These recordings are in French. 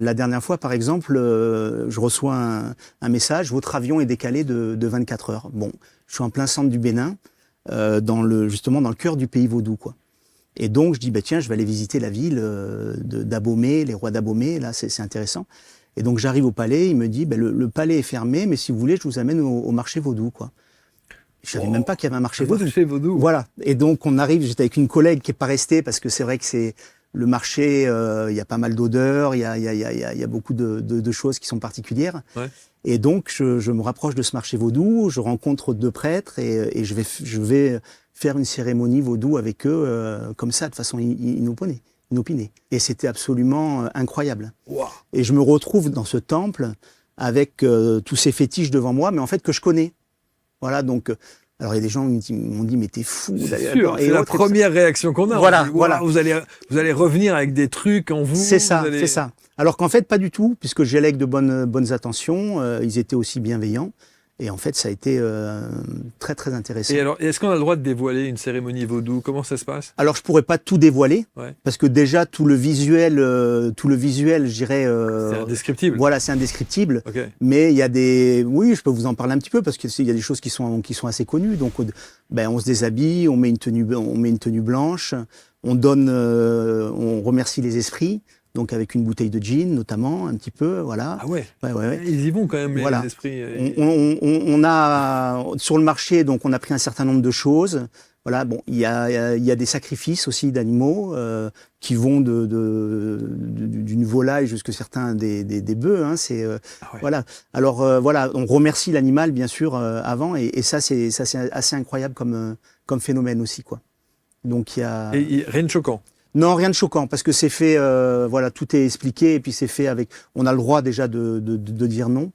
La dernière fois, par exemple, je reçois un message, votre avion est décalé de 24 heures. Bon, je suis en plein centre du Bénin, justement dans le cœur du pays vaudou, quoi. Et donc, je dis, bah, tiens, je vais aller visiter la ville d'Abomey, les rois d'Abomey, là, c'est intéressant. Et donc, j'arrive au palais, il me dit, bah, le palais est fermé, mais si vous voulez, je vous amène au marché vaudou, quoi. Je savais même pas qu'il y avait un marché vaudou. Marché vaudou. Voilà. Et donc, on arrive, j'étais avec une collègue qui est pas restée, parce que c'est vrai que c'est le marché, il y a pas mal d'odeurs, il y a beaucoup de choses qui sont particulières. Ouais. Et donc, je me rapproche de ce marché vaudou, je rencontre 2 prêtres et je vais faire une cérémonie vaudou avec eux, comme ça, de façon inopinée. Et c'était absolument incroyable. Wow. Et je me retrouve dans ce temple avec tous ces fétiches devant moi, mais en fait que je connais. Voilà, donc... Alors, il y a des gens qui m'ont dit, mais t'es fou. C'est sûr, c'est la première réaction qu'on a. Voilà, dit, voilà. Vous allez revenir avec des trucs en vous. C'est ça, allez... c'est ça. Alors qu'en fait, pas du tout, puisque j'y allais avec de bonnes intentions. Ils étaient aussi bienveillants. Et en fait, ça a été très, très intéressant. Et alors, est-ce qu'on a le droit de dévoiler une cérémonie vaudou? Comment ça se passe? Alors, je pourrais pas tout dévoiler, ouais. Parce que déjà, tout le visuel, je dirais... c'est indescriptible. Voilà, c'est indescriptible. Okay. Mais il y a des... Oui, je peux vous en parler un petit peu, parce qu'il y a des choses qui sont assez connues. Donc, on se déshabille, on met une tenue blanche, on remercie les esprits. Donc avec une bouteille de gin notamment, un petit peu, voilà. Ah ouais. Ouais. Ils y vont quand même, voilà. les esprits. On a sur le marché, donc on a pris un certain nombre de choses. Voilà, bon, il y a des sacrifices aussi d'animaux qui vont d'une volaille jusqu'à certains des bœufs. Hein, voilà. Alors voilà, on remercie l'animal bien sûr avant, et ça c'est assez incroyable comme phénomène aussi, quoi. Donc il y a. Et rien de choquant. Non, rien de choquant, parce que c'est fait, voilà, tout est expliqué, et puis c'est fait avec... On a le droit déjà de dire non.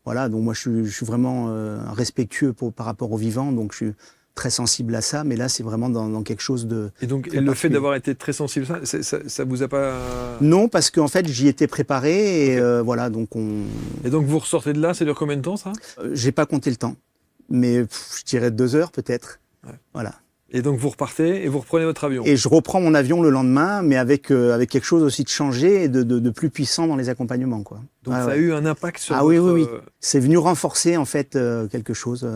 Voilà, donc moi je suis vraiment respectueux par rapport aux vivants, donc je suis très sensible à ça, mais là c'est vraiment dans quelque chose de... Et donc le fait d'avoir été très sensible, ça vous a pas... Non, parce qu'en fait j'y étais préparé, et okay. Voilà, donc on... Et donc vous ressortez de là, ça dure combien de temps ça? J'ai pas compté le temps, mais je dirais 2 heures peut-être, ouais. Voilà. Et donc vous repartez et vous reprenez votre avion. Et je reprends mon avion le lendemain, mais avec quelque chose aussi de changé et de plus puissant dans les accompagnements, quoi. Donc ça a eu un impact sur votre... oui. C'est venu renforcer en fait quelque chose.